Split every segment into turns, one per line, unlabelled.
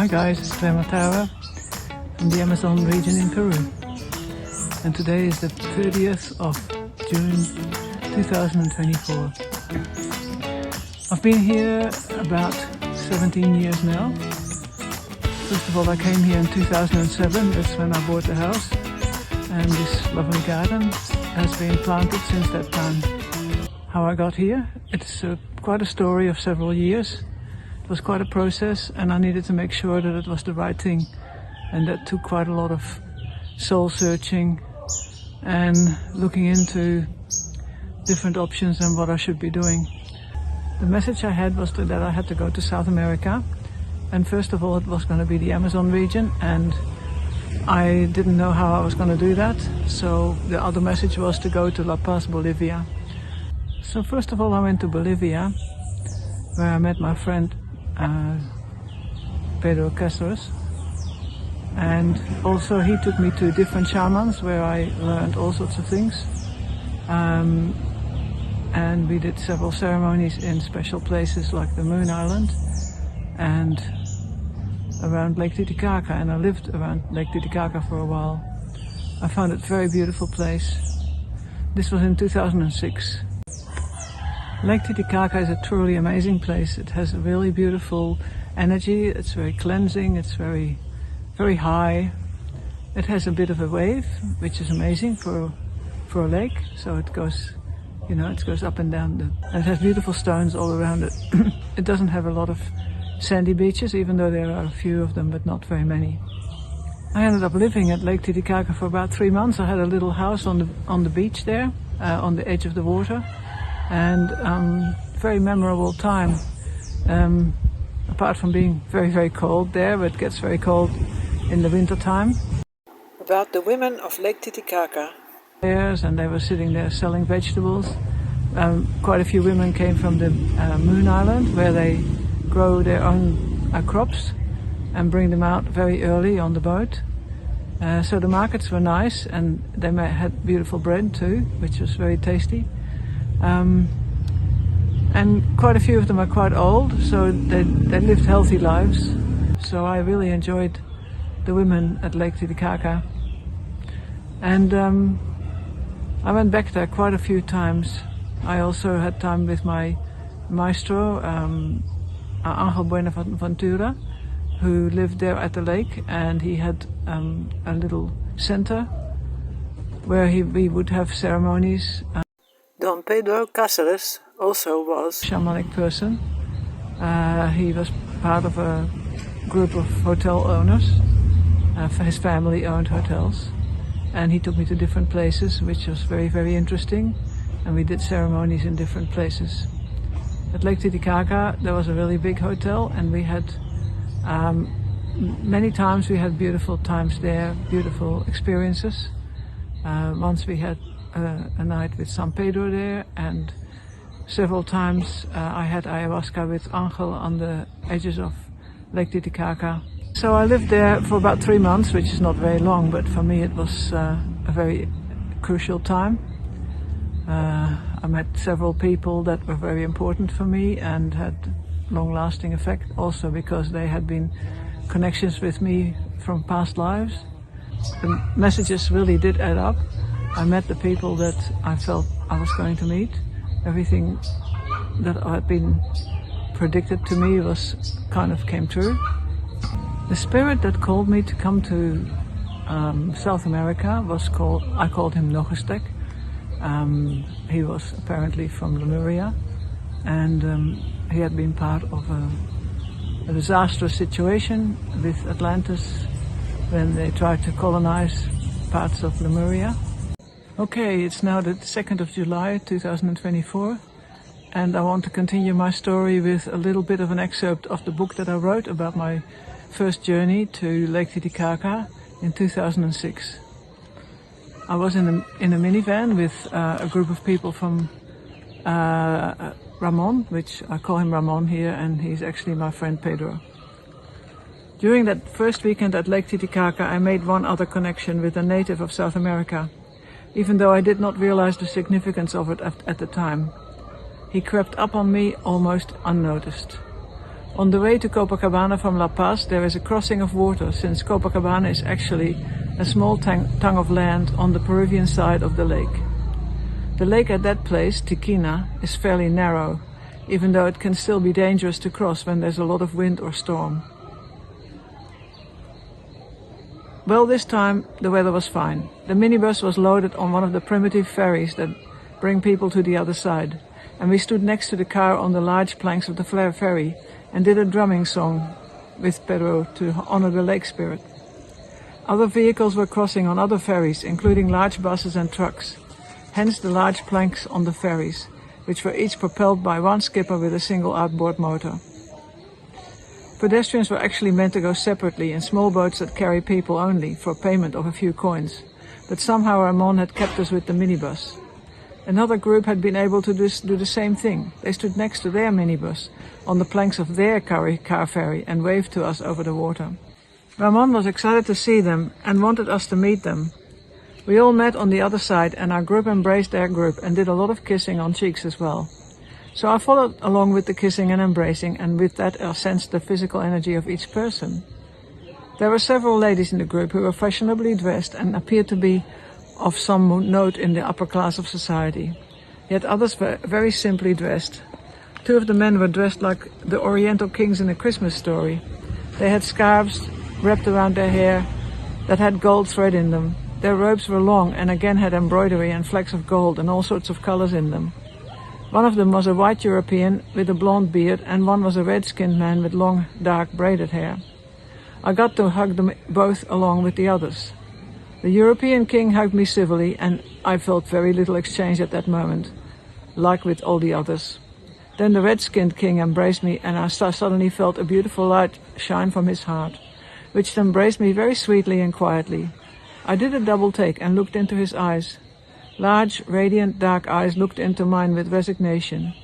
Hi guys, it's Clementara from the Amazon region in Peru. And today is the 30th of June 2024. I've been here about 17 years now. First of all, I came here in 2007, that's when I bought the house. And this lovely garden has been planted since that time. How I got here, it's quite a story of several years. It was quite a process, and I needed to make sure that it was the right thing, and that took quite a lot of soul searching and looking into different options and what I should be doing. The message I had was that I had to go to South America, and first of all it was going to be the Amazon region, and I didn't know how I was going to do that, so the other message was to go to La Paz, Bolivia. So first of all I went to Bolivia, where I met my friend Pedro Cáceres, and also he took me to different shamans where I learned all sorts of things, and we did several ceremonies in special places like the Moon Island and around Lake Titicaca, and I lived around Lake Titicaca for a while. I found it a very beautiful place. This was in 2006. Lake Titicaca is a truly amazing place. It has a really beautiful energy. It's very cleansing. It's very, very high. It has a bit of a wave, which is amazing for a lake. So it goes, you know, it goes up and down. And it has beautiful stones all around it. It doesn't have a lot of sandy beaches, even though there are a few of them, but not very many. I ended up living at Lake Titicaca for about 3 months. I had a little house on the beach there, on the edge of the water. And very memorable time, apart from being very, very cold there, but it gets very cold in the winter time. About the women of Lake Titicaca. And they were sitting there selling vegetables. Quite a few women came from the Moon Island, where they grow their own crops and bring them out very early on the boat. So the markets were nice, and they had beautiful bread too, which was very tasty. And quite a few of them are quite old, so they lived healthy lives. So I really enjoyed the women at Lake Titicaca. And I went back there quite a few times. I also had time with my maestro, Angel Buenaventura, who lived there at the lake, and he had a little center where we would have ceremonies. Don Pedro Cáceres also was a shamanic person. He was part of a group of hotel owners. His family owned hotels, and he took me to different places, which was very, very interesting, and we did ceremonies in different places. At Lake Titicaca there was a really big hotel, and we had many times we had beautiful times there, beautiful experiences. Once we had a night with San Pedro there, and several times I had ayahuasca with Angel on the edges of Lake Titicaca. So I lived there for about 3 months, which is not very long, but for me it was a very crucial time. I met several people that were very important for me and had long-lasting effect, also because they had been connections with me from past lives. The messages really did add up. I met the people that I felt I was going to meet. Everything that had been predicted to me kind of came true. The spirit that called me to come to South America I called him Nogestek. He was apparently from Lemuria, and he had been part of a disastrous situation with Atlantis when they tried to colonize parts of Lemuria. Okay, it's now the 2nd of July 2024, and I want to continue my story with a little bit of an excerpt of the book that I wrote about my first journey to Lake Titicaca in 2006. I was in a minivan with a group of people from Ramon, which I call him Ramon here, and he's actually my friend Pedro. During that first weekend at Lake Titicaca, I made one other connection with a native of South America, even though I did not realize the significance of it at the time. He crept up on me almost unnoticed. On the way to Copacabana from La Paz, there is a crossing of water, since Copacabana is actually a small tongue of land on the Peruvian side of the lake. The lake at that place, Tiquina, is fairly narrow, even though it can still be dangerous to cross when there's a lot of wind or storm. Well, this time the weather was fine. The minibus was loaded on one of the primitive ferries that bring people to the other side, and we stood next to the car on the large planks of the ferry and did a drumming song with Pedro to honor the lake spirit. Other vehicles were crossing on other ferries, including large buses and trucks, hence the large planks on the ferries, which were each propelled by one skipper with a single outboard motor. Pedestrians were actually meant to go separately in small boats that carry people only for payment of a few coins, but somehow Ramon had kept us with the minibus. Another group had been able to do the same thing. They stood next to their minibus on the planks of their car ferry and waved to us over the water. Ramon was excited to see them and wanted us to meet them. We all met on the other side, and our group embraced their group and did a lot of kissing on cheeks as well. So I followed along with the kissing and embracing, and with that I sensed the physical energy of each person. There were several ladies in the group who were fashionably dressed and appeared to be of some note in the upper class of society. Yet others were very simply dressed. Two of the men were dressed like the Oriental kings in a Christmas story. They had scarves wrapped around their hair that had gold thread in them. Their robes were long and again had embroidery and flecks of gold and all sorts of colors in them. One of them was a white European with a blonde beard, and one was a red-skinned man with long, dark, braided hair. I got to hug them both along with the others. The European king hugged me civilly, and I felt very little exchange at that moment, like with all the others. Then the red-skinned king embraced me, and I suddenly felt a beautiful light shine from his heart, which embraced me very sweetly and quietly. I did a double take and looked into his eyes. Large, radiant, dark eyes looked into mine with resignation.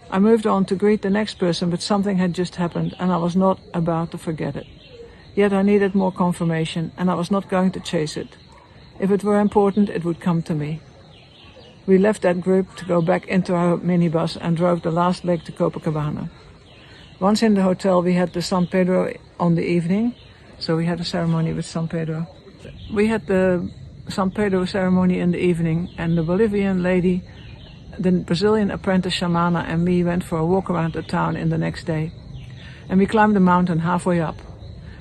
I moved on to greet the next person, but something had just happened, and I was not about to forget it. Yet I needed more confirmation, and I was not going to chase it. If it were important, it would come to me. We left that group to go back into our minibus and drove the last leg to Copacabana. Once in the hotel, we had the San Pedro on the evening, so we had a ceremony with San Pedro. We had the San Pedro ceremony in the evening, and the Bolivian lady, the Brazilian apprentice shamana, and me went for a walk around the town in the next day. And we climbed the mountain halfway up.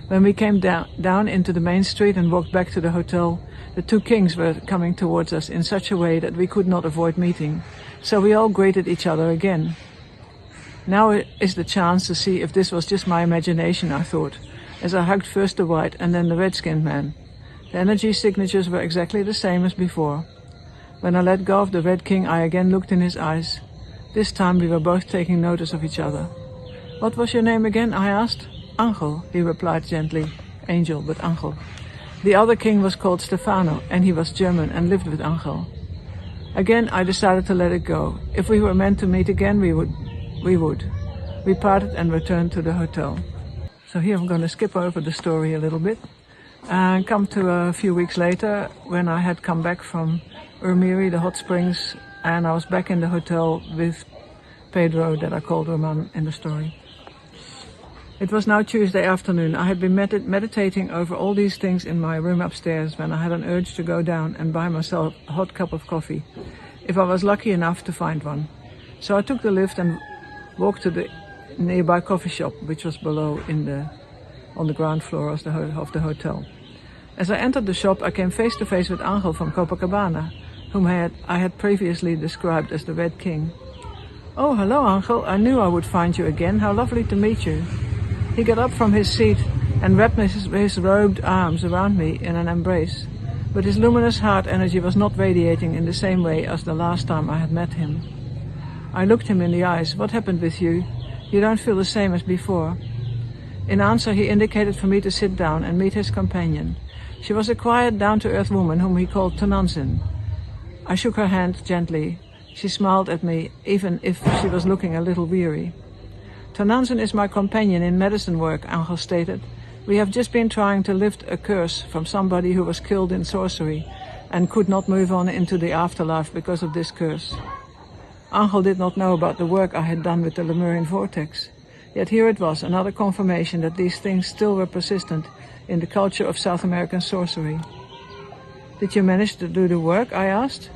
When we came down into the main street and walked back to the hotel, the two kings were coming towards us in such a way that we could not avoid meeting. So we all greeted each other again. Now is the chance to see if this was just my imagination, I thought, as I hugged first the white and then the red-skinned man. The energy signatures were exactly the same as before. When I let go of the Red King, I again looked in his eyes. This time we were both taking notice of each other. "What was your name again?" I asked. "Angel," he replied gently. Angel, but Angel. The other king was called Stefano, and he was German and lived with Angel. Again, I decided to let it go. If we were meant to meet again, we would. We parted and returned to the hotel. So here I'm going to skip over the story a little bit and come to a few weeks later, when I had come back from Urmiri, the hot springs, and I was back in the hotel with Pedro, that I called Roman in the story. It was now Tuesday afternoon. I had been meditating over all these things in my room upstairs when I had an urge to go down and buy myself a hot cup of coffee, if I was lucky enough to find one. So I took the lift and walked to the nearby coffee shop, which was below on the ground floor of the hotel. As I entered the shop, I came face to face with Angel from Copacabana, whom I had previously described as the Red King. "Oh, hello, Angel. I knew I would find you again. How lovely to meet you." He got up from his seat and wrapped his robed arms around me in an embrace, but his luminous heart energy was not radiating in the same way as the last time I had met him. I looked him in the eyes. "What happened with you? You don't feel the same as before." In answer, he indicated for me to sit down and meet his companion. She was a quiet, down-to-earth woman whom he called Tanansin. I shook her hand gently. She smiled at me, even if she was looking a little weary. "Tanansin is my companion in medicine work," Angel stated. "We have just been trying to lift a curse from somebody who was killed in sorcery and could not move on into the afterlife because of this curse." Angel did not know about the work I had done with the Lemurian vortex. Yet here it was, another confirmation that these things still were persistent in the culture of South American sorcery. "Did you manage to do the work?" I asked.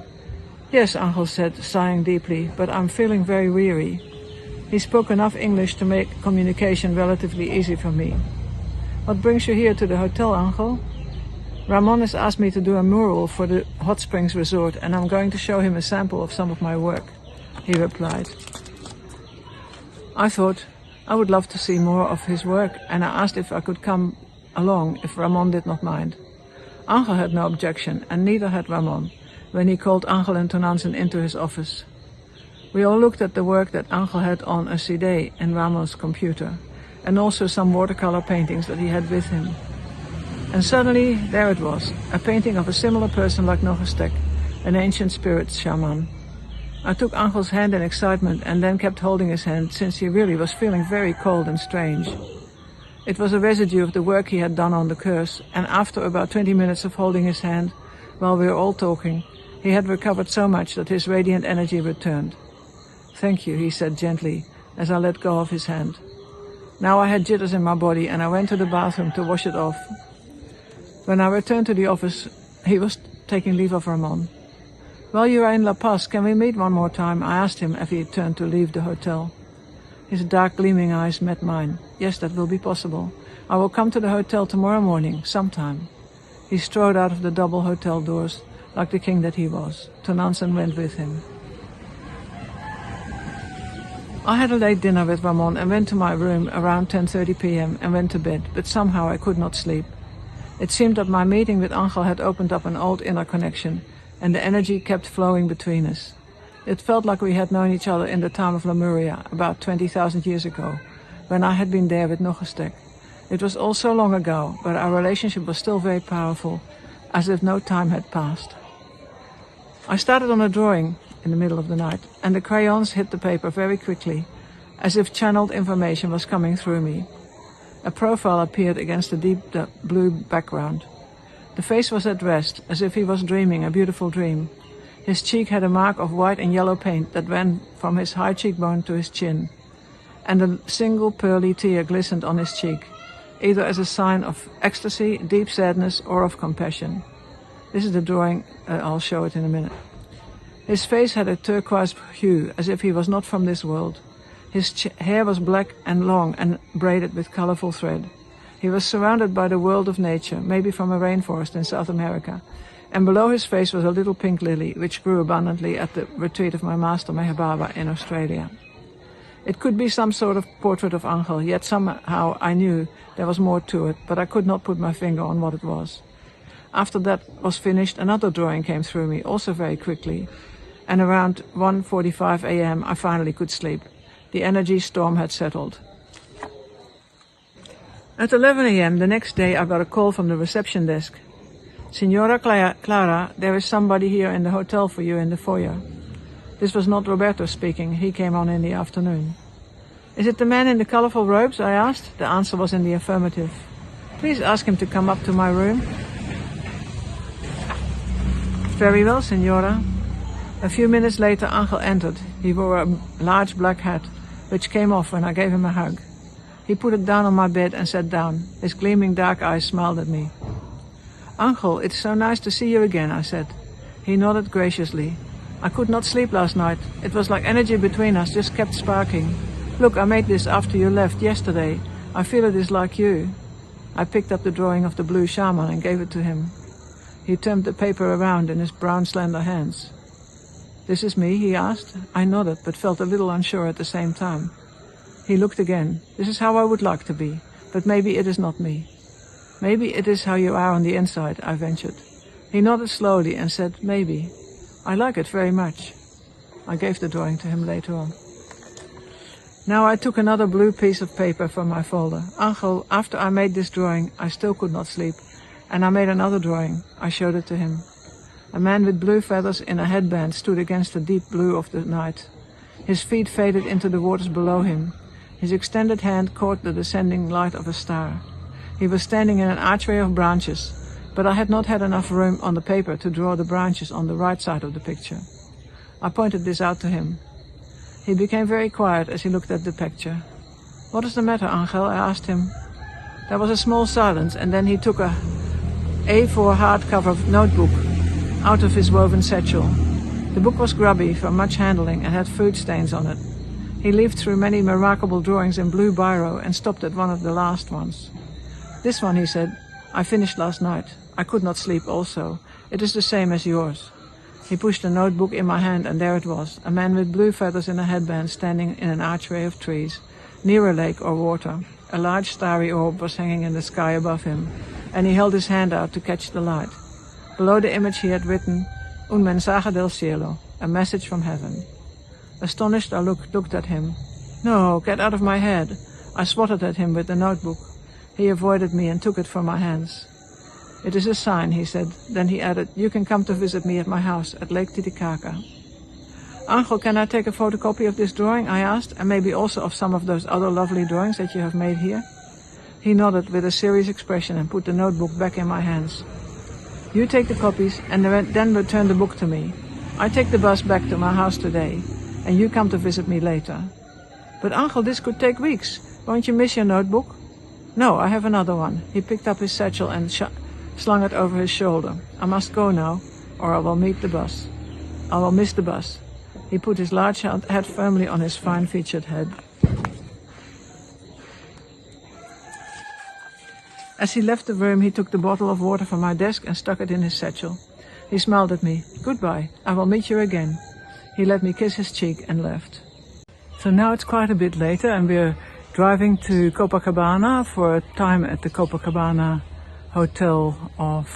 "Yes," Angel said, sighing deeply, "but I'm feeling very weary." He spoke enough English to make communication relatively easy for me. "What brings you here to the hotel, Angel?" "Ramon has asked me to do a mural for the hot springs resort, and I'm going to show him a sample of some of my work," he replied. I thought I would love to see more of his work, and I asked if I could come along if Ramon did not mind. Angel had no objection, and neither had Ramon, when he called Angel and Tonantzin into his office. We all looked at the work that Angel had on a CD in Ramon's computer, and also some watercolor paintings that he had with him. And suddenly, there it was, a painting of a similar person like Nogestek, an ancient spirit shaman. I took Angel's hand in excitement and then kept holding his hand, since he really was feeling very cold and strange. It was a residue of the work he had done on the curse, and after about 20 minutes of holding his hand, while we were all talking, he had recovered so much that his radiant energy returned. "Thank you," he said gently, as I let go of his hand. Now I had jitters in my body, and I went to the bathroom to wash it off. When I returned to the office, he was taking leave of Ramon. "While you are in La Paz, can we meet one more time?" I asked him as he turned to leave the hotel. His dark gleaming eyes met mine. "Yes, that will be possible. I will come to the hotel tomorrow morning, sometime." He strode out of the double hotel doors, like the king that he was. Tonantzin went with him. I had a late dinner with Ramon and went to my room around 10:30 p.m. and went to bed, but somehow I could not sleep. It seemed that my meeting with Angel had opened up an old inner connection, and the energy kept flowing between us. It felt like we had known each other in the town of Lemuria, about 20,000 years ago, when I had been there with Nogestek. It was all so long ago, but our relationship was still very powerful, as if no time had passed. I started on a drawing in the middle of the night, and the crayons hit the paper very quickly, as if channeled information was coming through me. A profile appeared against the deep blue background. The face was at rest, as if he was dreaming a beautiful dream. His cheek had a mark of white and yellow paint that ran from his high cheekbone to his chin, and a single pearly tear glistened on his cheek, either as a sign of ecstasy, deep sadness, or of compassion. This is the drawing, I'll show it in a minute. His face had a turquoise hue, as if he was not from this world. His hair was black and long and braided with colorful thread. He was surrounded by the world of nature, maybe from a rainforest in South America, and below his face was a little pink lily, which grew abundantly at the retreat of my master Meher Baba in Australia. It could be some sort of portrait of Angel, yet somehow I knew there was more to it, but I could not put my finger on what it was. After that was finished, another drawing came through me, also very quickly, and around 1:45 a.m. I finally could sleep. The energy storm had settled. At 11 a.m. the next day I got a call from the reception desk. "Signora Clara, there is somebody here in the hotel for you in the foyer." This was not Roberto speaking, he came on in the afternoon. "Is it the man in the colorful robes?" I asked. The answer was in the affirmative. "Please ask him to come up to my room." "Very well, Signora." A few minutes later Angel entered. He wore a large black hat, which came off when I gave him a hug. He put it down on my bed and sat down. His gleaming dark eyes smiled at me. "Angel, it's so nice to see you again," I said. He nodded graciously. "I could not sleep last night. It was like energy between us just kept sparking. Look, I made this after you left yesterday. I feel it is like you." I picked up the drawing of the blue shaman and gave it to him. He turned the paper around in his brown slender hands. "This is me?" he asked. I nodded, but felt a little unsure at the same time. He looked again. "This is how I would like to be, but maybe it is not me." "Maybe it is how you are on the inside," I ventured. He nodded slowly and said, "Maybe. I like it very much." I gave the drawing to him later on. Now I took another blue piece of paper from my folder. "Angel, after I made this drawing, I still could not sleep, and I made another drawing." I showed it to him. A man with blue feathers in a headband stood against the deep blue of the night. His feet faded into the waters below him. His extended hand caught the descending light of a star. He was standing in an archway of branches, but I had not had enough room on the paper to draw the branches on the right side of the picture. I pointed this out to him. He became very quiet as he looked at the picture. "What is the matter, Angel?" I asked him. There was a small silence, and then he took a A4 hardcover notebook out of his woven satchel. The book was grubby from much handling and had food stains on it. He leafed through many remarkable drawings in blue biro and stopped at one of the last ones. "This one," he said, "I finished last night. I could not sleep also. It is the same as yours." He pushed the notebook in my hand, and there it was, a man with blue feathers in a headband standing in an archway of trees, near a lake or water. A large starry orb was hanging in the sky above him, and he held his hand out to catch the light. Below the image he had written, "Un mensaje del cielo," a message from heaven. Astonished, I looked at him. "No, get out of my head." I swatted at him with the notebook. He avoided me and took it from my hands. "It is a sign," he said. Then he added, "You can come to visit me at my house at Lake Titicaca." "Angel, can I take a photocopy of this drawing?" I asked, "and maybe also of some of those other lovely drawings that you have made here?" He nodded with a serious expression and put the notebook back in my hands. "You take the copies and then return the book to me. I take the bus back to my house today, and you come to visit me later." "But Angel, this could take weeks. Won't you miss your notebook?" "No, I have another one." He picked up his satchel and slung it over his shoulder. "I must go now, or I will miss the bus. He put his large hat firmly on his fine-featured head. As he left the room, he took the bottle of water from my desk and stuck it in his satchel. He smiled at me. "Goodbye, I will meet you again." He let me kiss his cheek and left. So now it's quite a bit later, and we're driving to Copacabana for a time at the Copacabana hotel of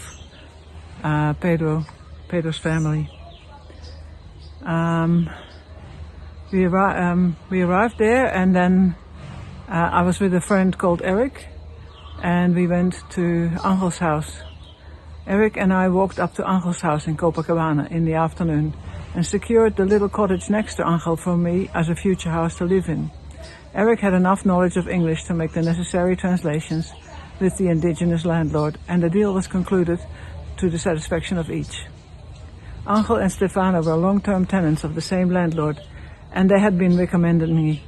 Pedro's family. We arrived there, and then I was with a friend called Eric, and we went to Angel's house. Eric and I walked up to Angel's house in Copacabana in the afternoon and secured the little cottage next to Angel for me as a future house to live in. Eric had enough knowledge of English to make the necessary translations with the indigenous landlord, and the deal was concluded to the satisfaction of each. Angel and Stefano were long-term tenants of the same landlord, and they had been recommended me.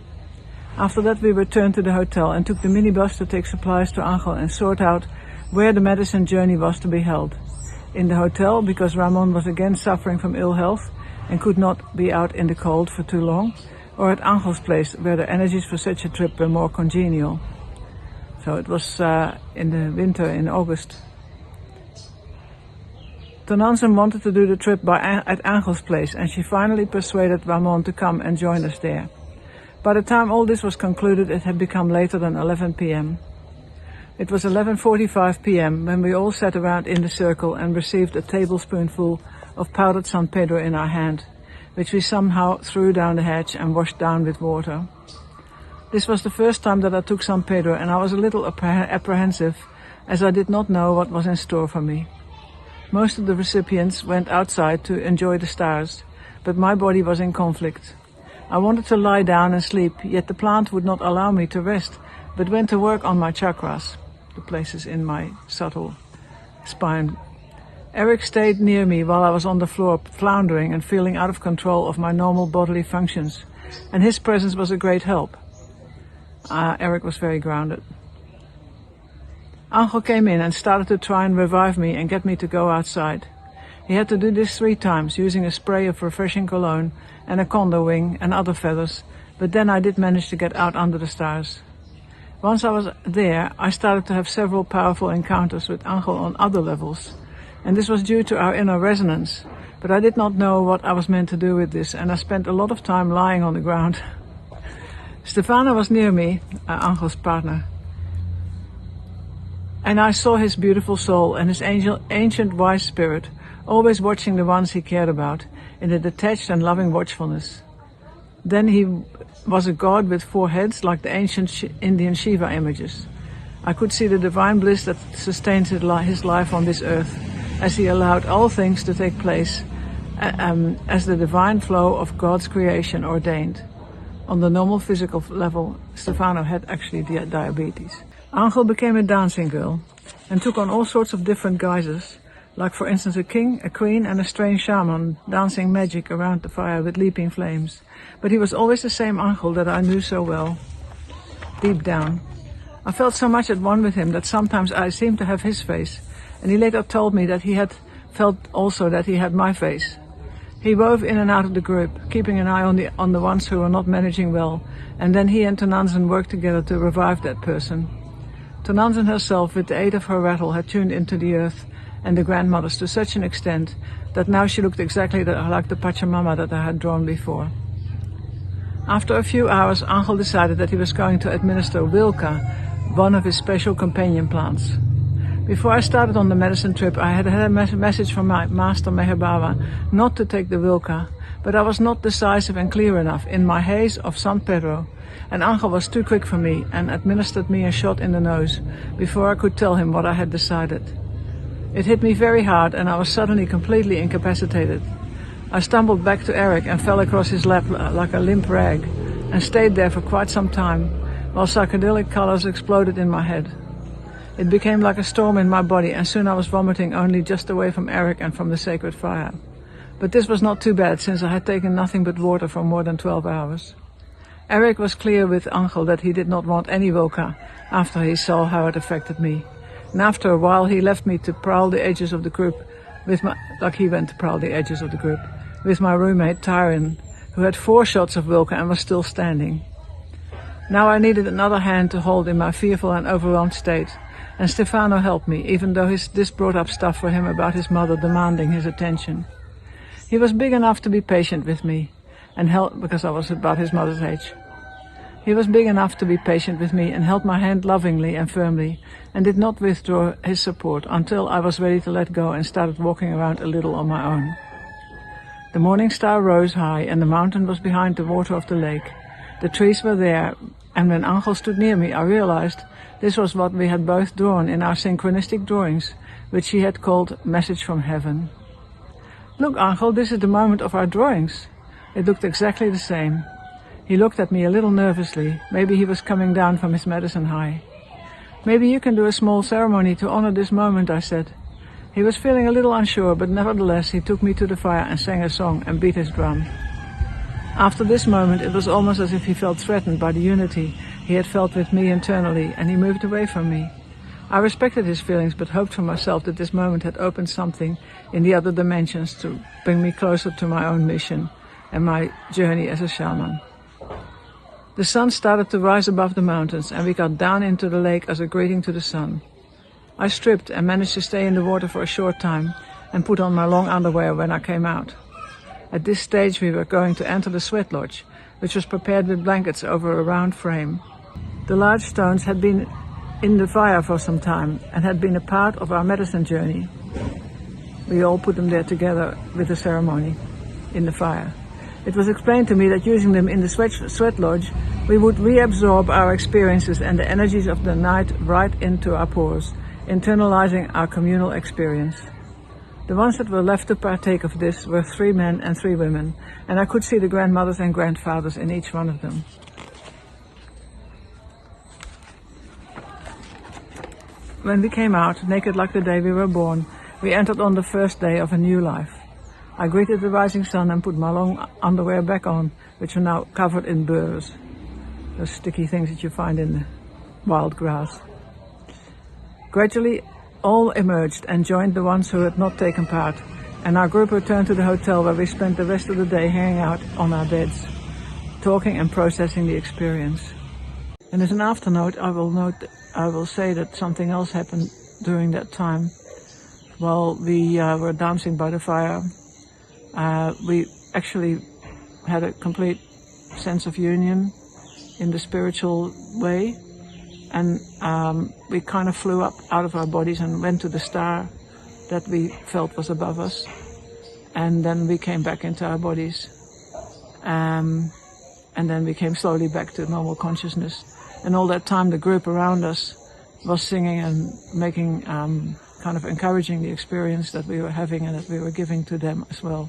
After that we returned to the hotel and took the minibus to take supplies to Angel and sort out where the medicine journey was to be held. In the hotel, because Ramon was again suffering from ill health and could not be out in the cold for too long, or at Angel's place, where the energies for such a trip were more congenial. So it was in the winter, in August. Tonantzin wanted to do the trip at Angel's place, and she finally persuaded Ramon to come and join us there. By the time all this was concluded, it had become later than 11 p.m. It was 11:45 p.m. when we all sat around in the circle and received a tablespoonful of powdered San Pedro in our hand, which we somehow threw down the hatch and washed down with water. This was the first time that I took San Pedro, and I was a little apprehensive, as I did not know what was in store for me. Most of the recipients went outside to enjoy the stars, but my body was in conflict. I wanted to lie down and sleep, yet the plant would not allow me to rest, but went to work on my chakras, the places in my subtle spine. Eric stayed near me while I was on the floor, floundering and feeling out of control of my normal bodily functions, and his presence was a great help. Eric was very grounded. Angel came in and started to try and revive me and get me to go outside. He had to do this 3 times, using a spray of refreshing cologne and a condor wing and other feathers, but then I did manage to get out under the stars. Once I was there, I started to have several powerful encounters with Angel on other levels, and this was due to our inner resonance, but I did not know what I was meant to do with this, and I spent a lot of time lying on the ground. Stefano was near me, Angel's partner, and I saw his beautiful soul and his ancient wise spirit, always watching the ones he cared about, in a detached and loving watchfulness. Then he was a god with 4 heads, like the ancient Indian Shiva images. I could see the divine bliss that sustains his life on this earth, as he allowed all things to take place as the divine flow of God's creation ordained. On the normal physical level, Stefano had actually diabetes. Angel became a dancing girl and took on all sorts of different guises, like for instance a king, a queen and a strange shaman dancing magic around the fire with leaping flames. But he was always the same Angel that I knew so well. deep down. I felt so much at one with him that sometimes I seemed to have his face, and he later told me that he had felt also that he had my face. He wove in and out of the group, keeping an eye on the ones who were not managing well, and then he and Tonantzin worked together to revive that person. Tonantzin herself, with the aid of her rattle, had tuned into the earth and the grandmothers to such an extent that now she looked exactly like the Pachamama that I had drawn before. After a few hours, Angel decided that he was going to administer Wilca, one of his special companion plants. Before I started on the medicine trip, I had a message from my master Meher not to take the Wilca, but I was not decisive and clear enough in my haze of San Pedro, and Angel was too quick for me and administered me a shot in the nose before I could tell him what I had decided. It hit me very hard and I was suddenly completely incapacitated. I stumbled back to Eric and fell across his lap like a limp rag and stayed there for quite some time while psychedelic colors exploded in my head. It became like a storm in my body and soon I was vomiting only just away from Eric and from the sacred fire. But this was not too bad since I had taken nothing but water for more than 12 hours. Eric was clear with Angel that he did not want any Wilca after he saw how it affected me. And after a while he left me to prowl the edges of the group with my roommate Tyron, who had 4 shots of Wilca and was still standing. Now I needed another hand to hold in my fearful and overwhelmed state, and Stefano helped me, even though this brought up stuff for him about his mother demanding his attention. He was big enough to be patient with me, and help because I was about his mother's age. He was big enough to be patient with me and held my hand lovingly and firmly, and did not withdraw his support until I was ready to let go and started walking around a little on my own. The morning star rose high and the mountain was behind the water of the lake. The trees were there, and when Angel stood near me, I realized this was what we had both drawn in our synchronistic drawings, which he had called Message from Heaven. Look, Angel, this is the moment of our drawings. It looked exactly the same. He looked at me a little nervously. Maybe he was coming down from his medicine high. Maybe you can do a small ceremony to honor this moment, I said. He was feeling a little unsure, but nevertheless he took me to the fire and sang a song and beat his drum. After this moment, it was almost as if he felt threatened by the unity he had felt with me internally, and he moved away from me. I respected his feelings, but hoped for myself that this moment had opened something in the other dimensions to bring me closer to my own mission and my journey as a shaman. The sun started to rise above the mountains, and we got down into the lake as a greeting to the sun. I stripped and managed to stay in the water for a short time and put on my long underwear when I came out. At this stage we were going to enter the sweat lodge, which was prepared with blankets over a round frame. The large stones had been in the fire for some time and had been a part of our medicine journey. We all put them there together with the ceremony in the fire. It was explained to me that using them in the sweat lodge, we would reabsorb our experiences and the energies of the night right into our pores, internalizing our communal experience. The ones that were left to partake of this were 3 men and 3 women, and I could see the grandmothers and grandfathers in each one of them. When we came out, naked like the day we were born, we entered on the first day of a new life. I greeted the rising sun and put my long underwear back on, which were now covered in burrs, those sticky things that you find in the wild grass. Gradually, all emerged and joined the ones who had not taken part, and our group returned to the hotel where we spent the rest of the day hanging out on our beds, talking and processing the experience. And as an afternote, I will say that something else happened during that time. While we were dancing by the fire, we actually had a complete sense of union in the spiritual way, and we kind of flew up out of our bodies and went to the star that we felt was above us, and then we came back into our bodies, and then we came slowly back to normal consciousness. And all that time the group around us was singing and making kind of encouraging the experience that we were having and that we were giving to them as well.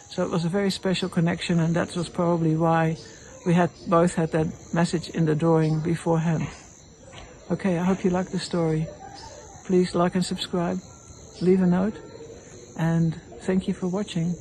So it was a very special connection, and that was probably why we both had that message in the drawing beforehand. Okay, I hope you liked the story. Please like and subscribe, leave a note, and thank you for watching.